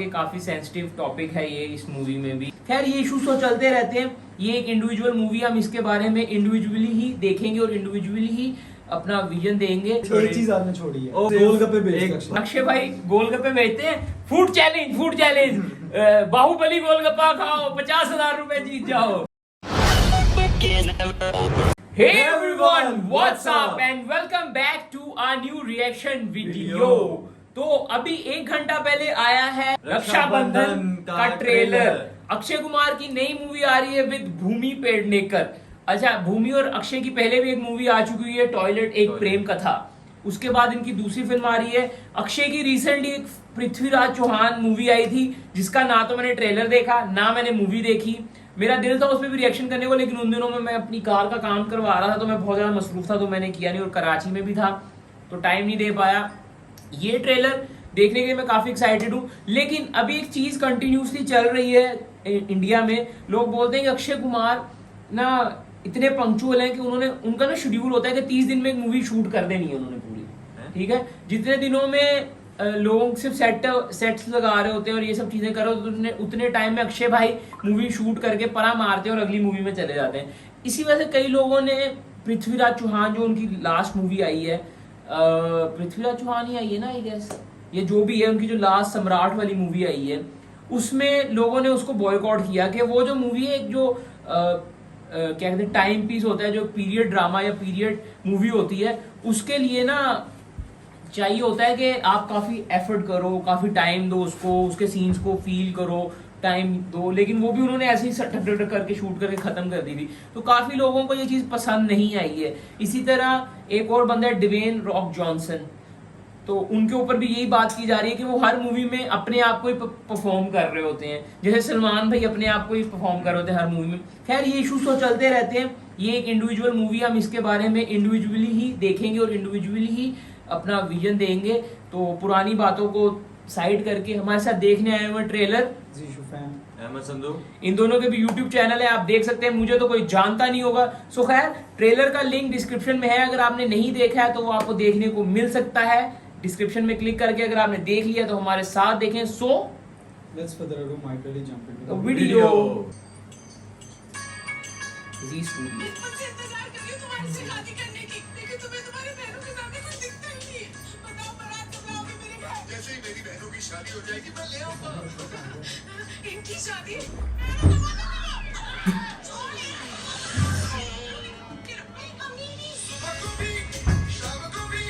ये काफी sensitive topic है ये इस मूवी में भी। खैर ये इश्यूज तो चलते रहते हैं, ये एक इंडिविजुअल मूवी, हम इसके बारे में इंडिविजुअली ही देखेंगे और इंडिविजुअली ही अपना विजन देंगे। एक चीज आपने छोड़ी है, गोलगप्पे बेचते हैं अक्षय भाई, गोलगप्पे बेचते हैं। फूड चैलेंज बाहुबली गोलगप्पा खाओ, 50,000 रुपए जीत जाओ। Hey everyone, what's up and welcome back to our new reaction video। तो अभी 1 घंटा पहले आया है रक्षाबंधन का ट्रेलर। अक्षय कुमार की नई मूवी आ रही है विद भूमि पेडनेकर। अच्छा, भूमि और अक्षय की पहले भी एक मूवी आ चुकी हुई है, टॉयलेट एक प्रेम कथा। उसके बाद इनकी दूसरी फिल्म आ रही है। अक्षय की रिसेंटली एक पृथ्वीराज चौहान मूवी आई थी, जिसका ना तो मैंने ट्रेलर देखा ना मैंने मूवी देखी। मेरा दिल था उसमें भी रिएक्शन करने को, लेकिन उन दिनों में मैं अपनी कार का काम करवा रहा था तो मैं बहुत ज्यादा मसरूफ था, तो मैंने किया नहीं, और कराची में भी था तो टाइम नहीं दे पाया। ये ट्रेलर देखने के लिए मैं काफी एक्साइटेड हूँ। लेकिन अभी एक चीज कंटिन्यूसली चल रही है इंडिया में, लोग बोलते हैं कि अक्षय कुमार ना इतने पंक्चुअल हैं कि उनका ना शेड्यूल होता है कि 30 दिन में एक मूवी शूट कर देनी है उन्होंने पूरी, ठीक है। जितने दिनों में लोग सिर्फ सेट्स लगा रहे होते हैं और ये सब चीजें कर रहे होते हैं, उतने टाइम में अक्षय भाई मूवी शूट करके परा मारते हैं और अगली मूवी में चले जाते हैं। इसी वजह से कई लोगों ने पृथ्वीराज चौहान, जो उनकी लास्ट मूवी आई है, पृथ्वीराज चौहान ही आई है ना आई गेस, ये जो भी है उनकी जो लास्ट सम्राट वाली मूवी आई है, उसमें लोगों ने उसको बॉयकॉट किया कि वो जो मूवी है, एक जो क्या कहते हैं टाइम पीस होता है, जो पीरियड ड्रामा या पीरियड मूवी होती है, उसके लिए ना चाहिए होता है कि आप काफी एफर्ट करो, काफी टाइम दो उसको, उसके सीन्स को फील करो, टाइम दो। लेकिन वो भी उन्होंने ऐसे ही टक करके शूट करके खत्म कर दी थी, तो काफी लोगों को ये चीज पसंद नहीं आई है। इसी तरह एक और बंदा है डिवेन रॉक जॉनसन, तो उनके ऊपर भी यही बात की जा रही है कि वो हर मूवी में अपने आप को ही परफॉर्म कर रहे होते हैं, जैसे सलमान भाई अपने आप को ही परफॉर्म कर रहे होते हैं हर मूवी में। खैर ये इश्यूज तो चलते रहते हैं, ये एक इंडिविजुअल मूवी, हम इसके बारे में इंडिविजुअली ही देखेंगे और इंडिविजुअली ही अपना विजन देंगे। तो पुरानी बातों को साइड करके हमारे साथ देखने आए हुए ट्रेलर इन दोनों के भी YouTube चैनल है, आप देख सकते हैं। मुझे तो कोई जानता नहीं होगा, सो खैर ट्रेलर का लिंक डिस्क्रिप्शन में है, अगर आपने नहीं देखा है तो वो आपको देखने को मिल सकता है डिस्क्रिप्शन में क्लिक करके। अगर आपने देख लिया तो हमारे साथ देखें। सो लेट्स फर्दर अडू माइकली jump into the video. Zee studio जैसे ही मेरी बहनों की शादी हो जाएगी मैं ले आऊंगा इनकी शादी। सुबह को भी शाम को भी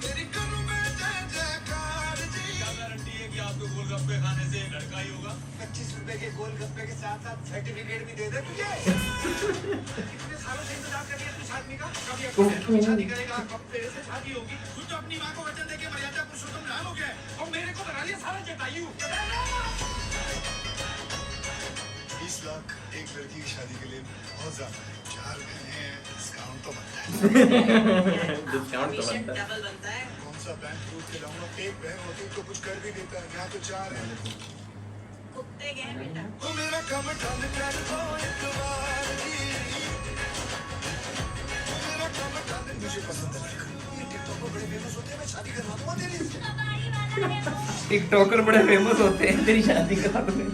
तेरी करूं मैं जय जयकार जी। क्या गारंटी है कि आपको गोलगप्पे खाने से लड़का ही होगा? 25 रुपए के गोलगप्पे के साथ साथ सर्टिफिकेट भी दे दे तुझे। कितने सालों से इंतजार कर रही है तू शादी का? कभी अपनी शादी करेगा, कब तेरे से शादी होगी? तू तो अपनी माँ को वचन देके मर्यादा पुरुषोत्तम लाल हो गया है और मेरे को बना लिया सारा जटायु। 20 लाख एक लड़की की शादी के लिए बहुत ज्यादा है। 4 महीने डिस्काउंट तो बनता है। डिस्काउंट तो बनता है, डबल बनता है। कौन सा बैंक टूट के लाऊंगा? एक बहन होती तो कुछ कर भी देता है, यहाँ तो 4 है। कुत्ते गए बेटा। ओ मेरा कम ठन कर दो एक बार जी। मेरा कम ठन मुझे पसंद है। ये टिकटॉक पर बड़े फेमस होते हैं, मैं शादी करवा दूंगा तेरी से। टिकटॉकर बड़े फेमस होते हैं, तेरी शादी करा दूंगा।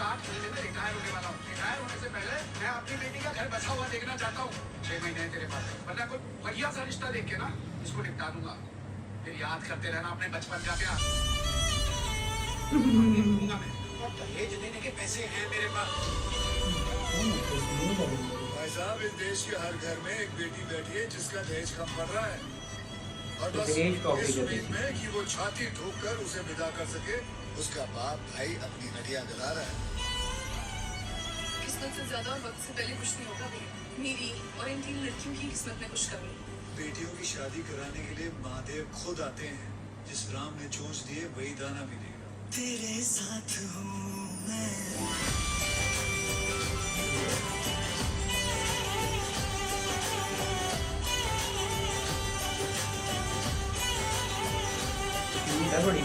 8 महीने में रिटायर होने वाला हूँ। रिटायर होने से पहले मैं अपनी बेटी का घर बसा हुआ देखना चाहता हूँ। 6 महीने तेरे पास, वरना कोई बढ़िया सा रिश्ता देख के ना इसको निपटा दूंगा। फिर याद करते रहना अपने बचपन का प्यार। दूंगा मैं, और दहेज देने के पैसे हैं मेरे पास। भाई साहब, इस देश के हर घर में एक बेटी बैठी है जिसका दहेज कम पड़ रहा है, और बस इस उम्मीद में कि वो छाती ठोक कर उसे विदा कर सके। उसका बाप भाई अपनी हड्डियां गला रहा है। किस्मत से ज्यादा और वक्त से पहले कुछ नहीं होगा भैया। मेरी और इन 3 लड़कियों की किस्मत में कुछ कमी। बेटियों की शादी कराने के लिए महादेव खुद आते हैं। जिस राम ने चोंच दिए वही दाना भी देगा। तेरे साथ हूँ मैं। बड़ी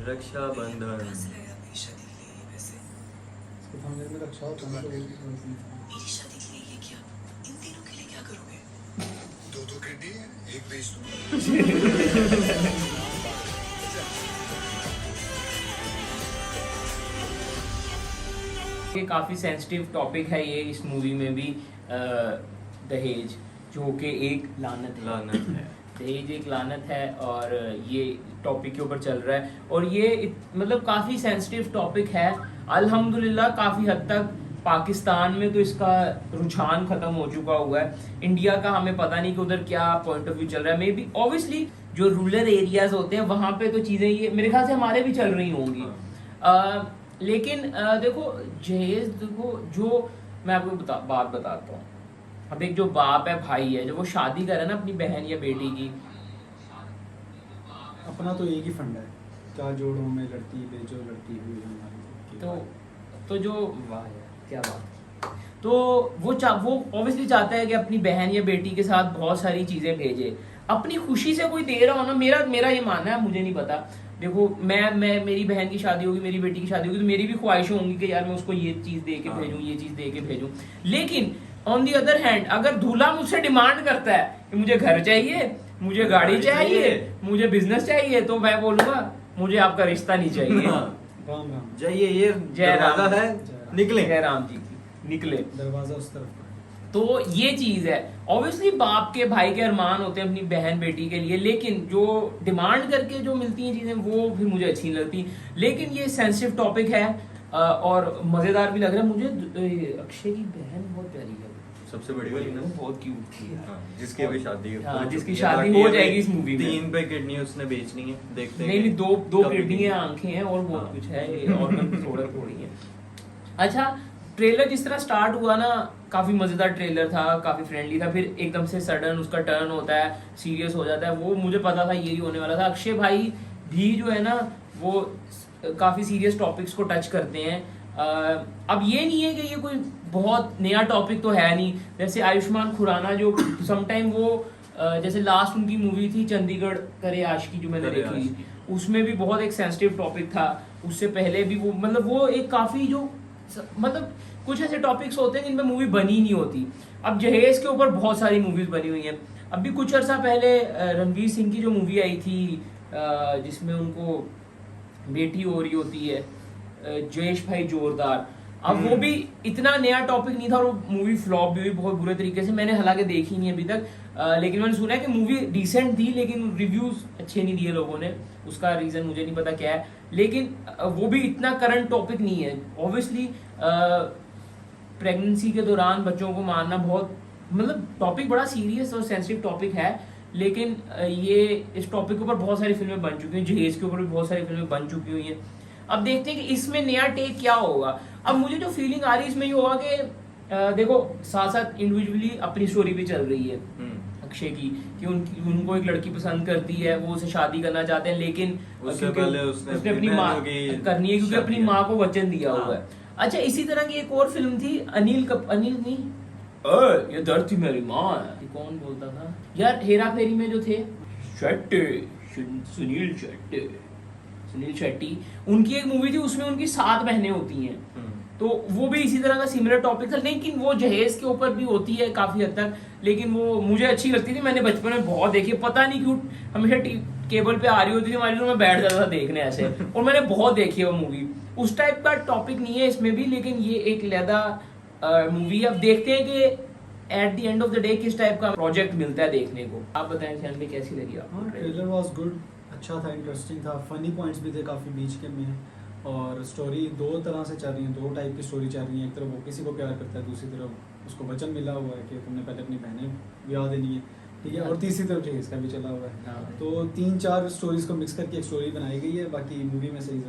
रक्षाबंधन तो फैमिली में रक्षा होता है ना, तो वो भी थोड़ा सी- मेरी शादी के लिए ये क्या, इन तीनों के लिए क्या करोगे? दो किडनी है, एक बेच दो। ये काफ़ी सेंसिटिव टॉपिक है ये इस मूवी में भी, दहेज जो कि एक लानत है। लानत है। दहेज एक लानत है और ये टॉपिक के ऊपर चल रहा है और ये मतलब काफ़ी सेंसिटिव टॉपिक है। अल्हम्दुलिल्लाह काफ़ी हद तक पाकिस्तान में तो इसका रुझान खत्म हो चुका हुआ है। इंडिया का हमें पता नहीं कि उधर क्या पॉइंट ऑफ व्यू चल रहा है। मे बी ऑब्वियसली जो रूरल एरियाज होते हैं वहाँ पे तो चीज़ें ये मेरे ख्याल से हमारे भी चल रही होंगी। लेकिन देखो जहेज, देखो जो मैं आपको बात बताता हूँ। अब एक जो बाप है, भाई है, जब वो शादी करे ना अपनी बहन या बेटी की, अपना तो एक ही फंड है, चार जोड़ों में लड़ती बेचो लड़ती हुई हमारी। तो जो वाह यार क्या बात। तो वो ऑब्वियसली चाहता है कि अपनी बहन या बेटी के साथ बहुत सारी चीजें भेजे। अपनी खुशी से कोई दे रहा हो ना, मेरा ये मानना है, मुझे नहीं पता। देखो मैं मेरी बहन की शादी होगी, मेरी बेटी की शादी होगी, तो मेरी भी ख्वाहिशें होंगी कि यार मैं उसको ये चीज दे के भेजूं, ये चीज दे के भेजूं। लेकिन ऑन दी अदर हैंड अगर दूल्हा मुझसे डिमांड करता है कि मुझे घर चाहिए, मुझे गाड़ी चाहिए, मुझे बिजनेस चाहिए, तो मैं बोलूंगा मुझे आपका रिश्ता नहीं चाहिए। राम राम, जाइए, ये जय राम। दरवाजा है, निकले। जय राम जी की निकले। दरवाजा उस तरफ का है। तो ये चीज है। ऑब्वियसली बाप के भाई के अरमान होते हैं अपनी बहन बेटी के लिए, लेकिन जो डिमांड करके जो मिलती हैं चीजें वो भी मुझे अच्छी नहीं लगती। लेकिन ये सेंसिटिव टॉपिक है और मजेदार भी लग रहा है मुझे। अक्षय की बहन बहुत प्यारी है, सबसे बड़ी वाली ना, बहुत क्यूट थी यार। हाँ, जिसकी अभी शादी हाँ, हो जिसकी चुकी है। शादी बाकी हो अभी जाएगी इस मूवी में। 3 पे किडनी उसने बेचनी है, देखते हैं नहीं कि दो कब किडनी है, बिकेगी। आंखें हैं और बहुत हाँ। कुछ है, ऑर्गन थोड़ा थोड़ी है। अच्छा, ट्रेलर जिस तरह स्टार्ट हुआ ना, काफी मजेदार ट्रेलर था, काफी फ्रेंडली था, फिर एकदम से सडन उसका टर्न होता है, सीरियस हो जाता है। वो मुझे पता था यही होने वाला था। अक्षय भाई भी जो है ना वो काफी सीरियस टॉपिक्स को टच करते हैं। अब ये नहीं है कि ये कोई बहुत नया टॉपिक तो है नहीं। जैसे आयुष्मान खुराना जो समटाइम वो जैसे लास्ट उनकी मूवी थी चंडीगढ़ करे आशिकी जो मैंने करे देखी, आशिकी। उसमें भी बहुत एक सेंसिटिव टॉपिक था। उससे पहले भी वो मतलब वो एक काफी जो मतलब कुछ ऐसे टॉपिक्स होते हैं जिनपे मूवी बनी नहीं होती। अब जहेज के ऊपर बहुत सारी मूवीज बनी हुई हैं। अभी कुछ अर्सा पहले रणवीर सिंह की जो मूवी आई थी जिसमें उनको बेटी हो रही होती है, जयेश भाई जोरदार। अब वो भी इतना नया टॉपिक नहीं था और वो मूवी फ्लॉप भी हुई बहुत बुरे तरीके से। मैंने हालांकि देखी नहीं अभी तक, लेकिन मैंने सुना है कि मूवी डिसेंट थी, लेकिन रिव्यूज अच्छे नहीं दिए लोगों ने। उसका रीजन मुझे नहीं पता क्या है, लेकिन वो भी इतना करंट टॉपिक नहीं है। ऑब्वियसली प्रेगनेंसी के दौरान बच्चों को मारना बहुत मतलब टॉपिक बड़ा सीरियस और सेंसिटिव टॉपिक है, लेकिन ये इस टॉपिक के ऊपर बहुत सारी फिल्में बन चुकी हैं। जहेज के ऊपर भी बहुत सारी फिल्में बन चुकी हुई हैं। अब देखते हैं कि इसमें नया टेक क्या होगा। अब मुझे जो फीलिंग आ रही है इसमें ये होगा कि देखो साथ साथ इंडिविजुअली अपनी स्टोरी भी चल रही है अक्षय की, कि उनको एक लड़की पसंद करती है, वो उसे शादी करना चाहते हैं, लेकिन उससे क्योंकि पहले उसने अपनी अपनी माँ बहनों की करनी है क्योंकि अपनी शादी माँ को वचन दिया हाँ। हुआ है। अच्छा, इसी तरह की एक और फिल्म थी अनिल नहीं ये दर्द थी मेरी माँ, ये कौन बोलता था यार, हेरा फेरी में जो थे सुनील शेट्टी, उनकी एक मूवी थी उसमें उनकी 7 बहनें होती हैं। तो वो भी इसी तरह का सिमिलर टॉपिक था, लेकिन वो जहेज के ऊपर भी होती है काफी हद तक, लेकिन वो मुझे अच्छी लगती थी। मैंने बचपन में बहुत देखी, पता नहीं क्यों हमेशा केबल पे आ रही होती थी हमारी, तो मैं बैठ जाता था देखने ऐसे, और मैंने बहुत देखी है वो मूवी। उस टाइप का टॉपिक नहीं है इसमें भी, लेकिन ये एक लैदा मूवी। अब देखते हैं कि eight the end of the day किस टाइप का प्रोजेक्ट मिलता है देखने को। आप बताएं ख्याल में कैसी लगी आपको? ट्रेलर वाज गुड, अच्छा था, इंटरेस्टिंग था, फनी पॉइंट्स भी थे काफ़ी बीच के में। और स्टोरी 2 तरह से चल रही है, 2 टाइप की स्टोरी चल रही है। एक तरफ वो किसी को प्यार करता है, दूसरी तरफ उसको वचन मिला हुआ है कि तुमने पहले अपनी बहनें ब्याह देनी है, ठीक है, और तीसरी तरफ जहेज का भी चला हुआ है। हाँ। तो 3-4 स्टोरीज को मिक्स करके एक स्टोरी बनाई गई है। बाकी मूवी में सही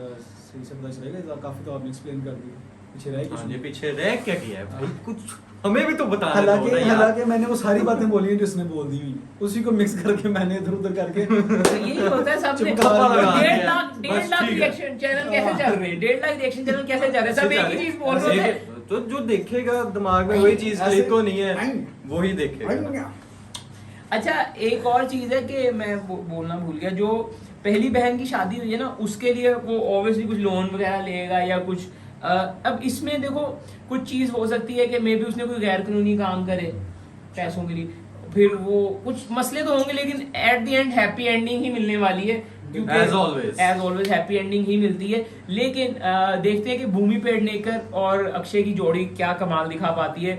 से पता चलेगा, काफ़ी तो आपने एक्सप्लेन कर दिया, पीछे रह हाँ, ये कुछ पीछे रह क्या किया है भाई, कुछ हमें भी तो बता दो ना यार। हालांकि मैंने वो सारी बातें बोली हैं जो उसने बोल दी हुई, उसी को मिक्स करके मैंने इधर उधर करके तो यही होता है सबने। चुपका लगा दिया। 1.5 लाख बस ठीक है। रिएक्शन चैनल कैसे चल रहे हैं? 1.5 लाख रिएक्शन चैनल कैसे चल रहे हैं? सब एक ही चीज बोल रहे हैं। तो जो देखेगा दिमाग में वही चीज क्लिक हो नहीं है, वही देखेगा। अच्छा, एक और चीज है कि मैं बोलना भूल गया, जो पहली बहन की शादी हुई है ना, उसके लिए वो ऑब्वियसली कुछ लोन वगैरह लेगा या कुछ अब इसमें देखो कुछ चीज हो सकती है कि मे बी उसने कोई गैर कानूनी काम करे पैसों के लिए, फिर वो कुछ मसले तो होंगे, लेकिन at the end happy ending ही मिलने वाली है, क्योंकि As always हैप्पी एंडिंग ही मिलती है। लेकिन देखते हैं कि भूमि पेडनेकर और अक्षय की जोड़ी क्या कमाल दिखा पाती है।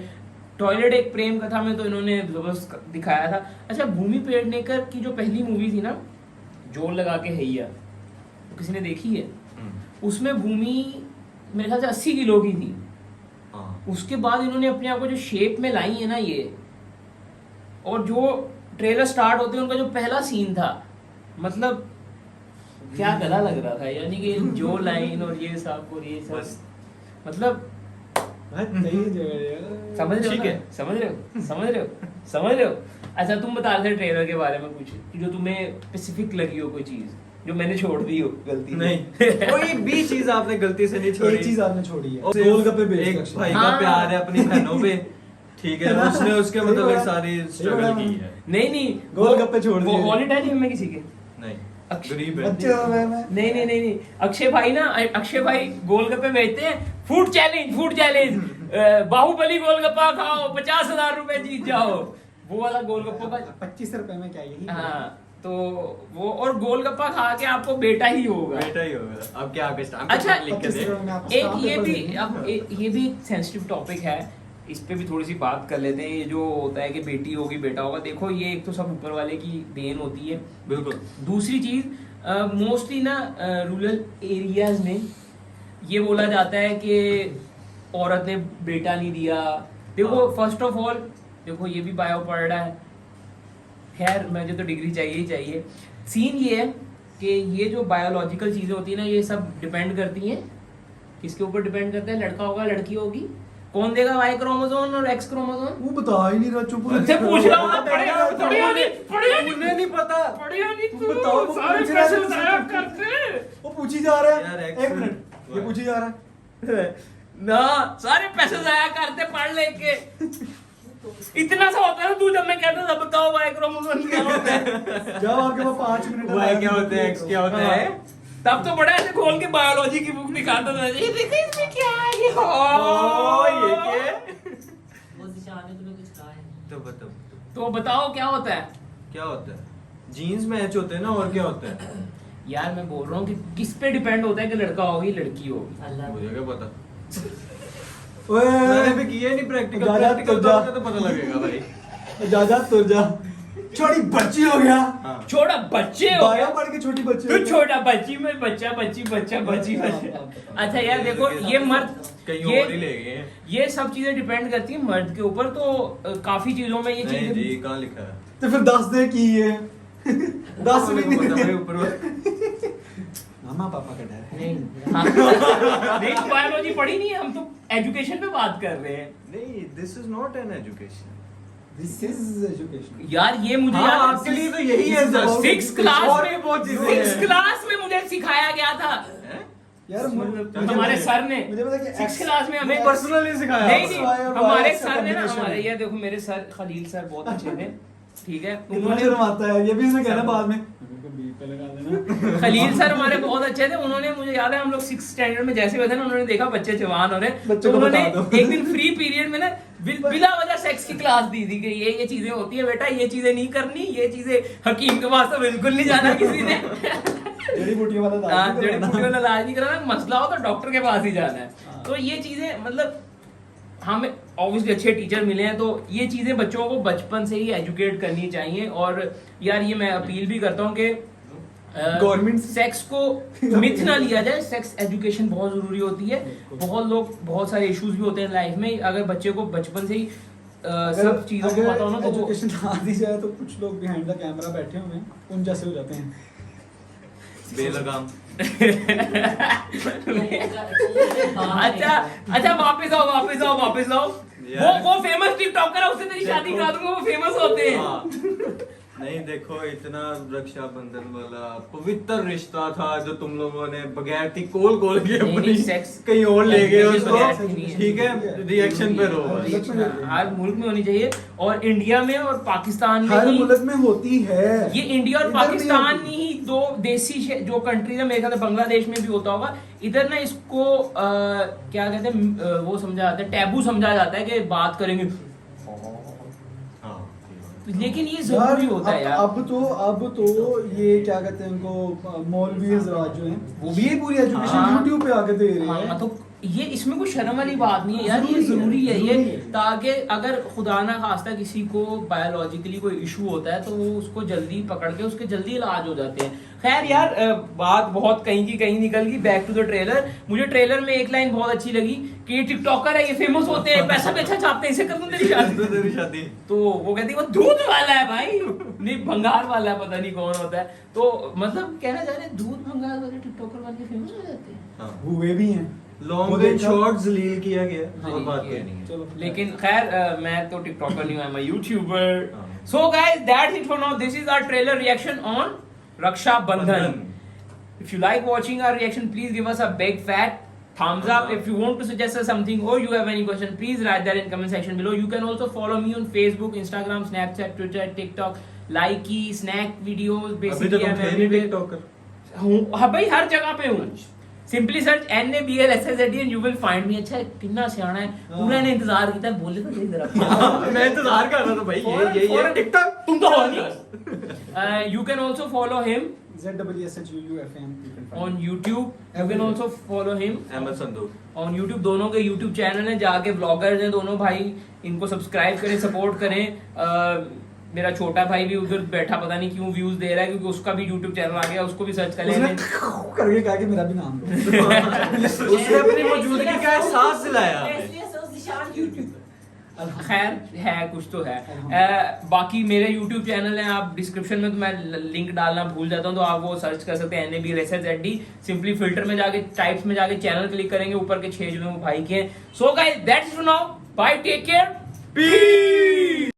टॉयलेट एक प्रेम कथा में तो इन्होंने जबरदस्त दिखाया था। अच्छा, भूमि पेडनेकर की जो पहली मूवी थी ना, जोर लगा के हैया, तो किसी ने देखी है? उसमें भूमि मेरे ख्याल से 80 किलो की थी। हाँ। उसके बाद इन्होंने अपने आप को जो शेप में लाई है ना ये, और जो ट्रेलर स्टार्ट होते हैं उनका जो पहला सीन था, मतलब क्या गला लग रहा था, यानी कि जो लाइन और ये सब और ये सब, बस। मतलब तेज है यार। समझ रहे हो ठीक ना? है। समझ रहे हो, समझ रहे हो, समझ रहे हो। अच्छा, तुम बता रहे थे ट्रेलर के बारे में कुछ कि जो तुम्हें स्पेसिफिक लगी हो, कोई चीज जो मैंने छोड़ दी हो गलती से। नहीं, कोई भी चीज आपने गलती से नहीं छोड़ी। एक चीज आपने छोड़ी है, और गोलगप्पे बेच एक अक्षय। भाई हाँ। का प्यार है अपनी बहनों पे, ठीक है, है ना? उसने उसके सही मतलब बोला। सारी सही स्ट्रगल बोला। की है। नहीं नहीं, गोलगप्पे छोड़ वो दिए। वॉलेट है जेब में किसी के? नहीं, अक्षय- गरीब है। बच्चे हो गए मैं। नहीं नहीं नहीं नहीं, अक्षय भाई ना, अक्षय भाई गोलगप्पे बेचते हैं, फूड चैलेंज बाहुबली गोलगप्पा खाओ 50,000 रुपए जीत जाओ, वो वाला गोलगप्पों का। 25 रुपए में क्या यही? हाँ, तो वो और गोलगप्पा खा के आपको बेटा ही होगा। बेटा ही होगा। अब क्या आगे स्टाम्प अच्छा, लिख के 25 दे। रुपए में आप एक स्टाम्प ये पेपर भी देंगे। अब ये भी एक सेंसिटिव टॉपिक है, इस पे भी थोड़ी सी बात कर लेते हैं। ये जो होता है कि बेटी होगी बेटा होगा, देखो ये एक तो सब ऊपर वाले की देन होती है। बिल्कुल। दूसरी चीज, मोस्टली ना रूरल एरियाज में ये बोला जाता है कि औरत ने बेटा नहीं दिया। देखो, हाँ। फर्स्ट ऑफ ऑल देखो, ये भी बायो पढ़ रहा है, खैर मुझे तो डिग्री चाहिए ही चाहिए। सीन ये है कि ये जो बायोलॉजिकल चीजें होती है ना, ये सब डिपेंड करती हैं, किसके ऊपर डिपेंड करता है? लड़का होगा लड़की होगी, कौन देगा वाई क्रोमोसोम और एक्स क्रोमोसोम? वो बता ही नहीं रहा, चुप रहो। मुझसे पूछ रहा हूँ ना, पढ़ेगा नहीं, उन्हें नहीं पता। पढ़ेगा नहीं तुम तू, बताओ, वो सारे पूछ रहा है, पैसे तुम जाया सब- करते। वो पूछी जा रहा यार, है। एक एक मिनट। मिनट, ये पूछी जा रहा है। ना, सारे पैसे जाया करते पढ़ लेके। इतना सा होता है ना, तू जब मैं कहता था बताओ वाई क्रोमोसोम क्या होता है, जब आपके पास 5 मिनट है, वाई क्या होते हैं, एक्स क्या होता है? तब तो बड़ा ऐसे खोल के बायोलॉजी की बुक दिखाता था, ये देखो इसमें क्या है, ये ओ, ये क्या? वो निशान ने तुम्हें कुछ कहा है? तो बताओ, तो बताओ क्या होता है? क्या होता है? जीन्स मैच होते हैं ना, और क्या होता है? यार मैं बोल रहा हूँ कि किस पे डिपेंड होता है कि लड़का होगी लड़की होगी। अल्लाह मुझे क्या पता, ओए, मैंने भी किया नहीं प्रैक्टिकल। जा, जा, प्रैक्टिकल तो जा। तो पता लगेगा भाई। जा जा तुर जा। छोटी बच्ची हो गया। हाँ। छोटा बच्चे हो बारह गया। पढ़ के छोटी बच्ची हो तू गया। छोटा बच्ची में बच्चा बच्ची बच्चा बच्ची बच्चा। अच्छा यार देखो, ये मर्द कहीं और ही ले गए हैं। ये सब चीजें डिपेंड करती है मर्द के ऊपर, तो काफी चीजों में ये नहीं जी, चीजें। कहाँ लिखा है? तो फिर 10 दे की है। 10 भी मेरे को पता भाई, नहीं। ऊपर मामा पापा का डर है। नहीं, बायोलॉजी पढ़ी नहीं है, हम तो एजुकेशन पे बात कर रहे हैं। नहीं, this is not an education. This is education. यार ये मुझे हाँ, याद है, आपके लिए तो यही है सर। 6th क्लास और में भी बहुत चीजें सिक्स हैं। क्लास में मुझे सिखाया गया था। हैं? यार मतलब हमारे सर ने मुझे पता कि 6th क्लास में हमें पर्सनली सिखाया। नहीं X, नहीं, Y और हमारे Y सर ने ना, combination हमारे है। ये देखो, मेरे सर खलील सर बहुत अच्छे थे, ठीक है, इतना उन्होंने शर्माता है, ये भी इसमें कहना बाद में। बीप पे लगा देना। खलील सर हमारे बहुत अच्छे थे। उन्होंने, मुझे याद है हम लोग 6th स्टैंडर्ड में जैसे हुए थे ना, उन्होंने देखा बच्चे जवान हो रहे हैं, बच्चों तो को उन्होंने बता दो। एक दिन फ्री पीरियड में ना बिला वजह सेक्स की क्लास दी थी कि ये चीजें होती है बेटा, ये चीजें नहीं करनी, ये चीजें हकीम के पास तो बिल्कुल नहीं जाना किसी ने। जड़ी बूटियों वाला दाल हाँ, नहीं जड़ी करवाना। बूटियों वाला इलाज नहीं कराना, मसला हो तो डॉक्टर के पास ही जाना है। हाँ। तो ये चीजें, मतलब हमें ऑब्वियसली अच्छे टीचर मिले हैं, तो ये चीजें बच्चों को बचपन से ही एजुकेट करनी चाहिए। और यार ये मैं अपील भी करता हूँ कि Government- सेक्स को मिथ ना लिया जाए, सेक्स एजुकेशन बहुत जरूरी होती है। बहुत लोग, बहुत सारे इश्यूज भी होते हैं लाइफ में, अगर बच्चे को बचपन से ही सब चीजों को पता हो ना, तो वो- एजुकेशन ना दी जाए तो कुछ लोग बिहाइंड द कैमरा बैठे हुए हैं, उन जैसे हो जाते हैं। बेलगाम। अच्छा अच्छा, वापस आओ वापस आओ वापस आओ। यार। वो फेमस टिकटॉकर है, उससे तेरी शादी करा दूंगा, वो फेमस होते हैं। हाँ। नहीं देखो, इतना रक्षाबंधन वाला पवित्र रिश्ता था जो तुम लोगों ने बगैर थी कोल के नहीं, अपनी sex- कहीं और ले गए sex उसको। बगैर नहीं है। ठीक है, रिएक्शन पे रहो बस। रिएक्शन हर मुल्क में होनी चाहिए, और इंडिया में और पाकिस्तान में हर ही- मुल्क में होती है ये इंडिया और इधर भी पाकिस्तान होती ही दो देसी जो कंट्रीज है, मेरे ख्याल से बांग्लादेश में भी होता होगा। इधर ना इसको क्या कहते हैं, वो समझा जाता है, टैबू समझा जाता है कि बात करेंगे, हाँ। लेकिन ये जरूरी होता है यार। अब तो ये क्या कहते हैं उनको, मौलवी हजरात जो हैं वो भी ये पूरी एजुकेशन हाँ। यूट्यूब पे आके दे रहे हाँ, हैं। मतलब ये इसमें कोई शर्म वाली बात नहीं है यार, ये जरूरी है, जरूरी है ये, जरूरी है। ताकि अगर खुदा ना खास्ता किसी को बायोलॉजिकली कोई इशू होता है तो वो उसको जल्दी पकड़ के उसके जल्दी इलाज हो जाते हैं। खैर यार, बात बहुत कहीं की कहीं निकल गई। Back to the trailer. मुझे ट्रेलर में एक लाइन बहुत अच्छी लगी कि ये टिकटॉकर है, ये फेमस होते हैं, पैसा भी अच्छा छापते हैं, इसे कर दूं तेरी शादी। तो तेरी शादी। तो वो कहती है वो दूध वाला है भाई, नहीं भंगार वाला है, पता नहीं कौन होता है। तो मतलब कहना चाह रहे हैं दूध भंगार वाले टिकटॉकर वाले फेमस हो जाते हैं। हाँ। हुए भी हैं। लॉन्ग वो एंड देखा- शॉर्ट जलील किया गया हाँ, और बात ये नहीं है। चलो। लेकिन खैर मैं तो टिकटॉकर नहीं हूं, आई एम अ यूट्यूबर। हाँ। So guys, that's it for now. This is our trailer reaction on Raksha Bandhan. If you like watching our reaction, please give us a big fat thumbs up. If you want to suggest us something or you have any question, please write that in comment section below. You can also follow me on Facebook, Instagram, Snapchat, Twitter, TikTok, Likey, snack videos. अभी तो Basically, तुम I'm थे नहीं everywhere. TikToker. हूँ, हाँ भाई, हर जगह पे हूँ। Simply search NABLSSAD and you will find me। अच्छा कितना सियाना है, पूरा ने इंतजार किया है, बोले तो सही जरा। मैं इंतजार कर रहा था भाई, ये टिकटॉक तुम तो हो नहीं। You can also follow him ZWSHUUFM you can find on it. YouTube. You can also follow him Ahmad संदूक। on YouTube। दोनों के YouTube चैनल है, जाके व्लॉगर्स हैं दोनों भाई, इनको सब्सक्राइब करें, सपोर्ट करें। मेरा छोटा भाई भी उधर बैठा पता नहीं क्यों व्यूज दे रहा है, क्योंकि उसका भी YouTube चैनल आ गया, उसको भी सर्च कर उसने लें। करके कहा कि मेरा भी नाम लो। उसने अपनी मौजूदगी का एहसास दिलाया हमें। इसलिए सो निशान यूट्यूब खैर है, कुछ तो है। बाकी मेरे YouTube चैनल है, आप डिस्क्रिप्शन में, तो मैं लिंक डालना भूल जाता हूँ, तो आप वो सर्च कर सकते हैं NABLSSAD। सिंपली फिल्टर में जाके टाइप्स में जाके चैनल क्लिक करेंगे, ऊपर के 6 जो हैं वो भाई के हैं। So guys, that's it now, bye, take care, piece.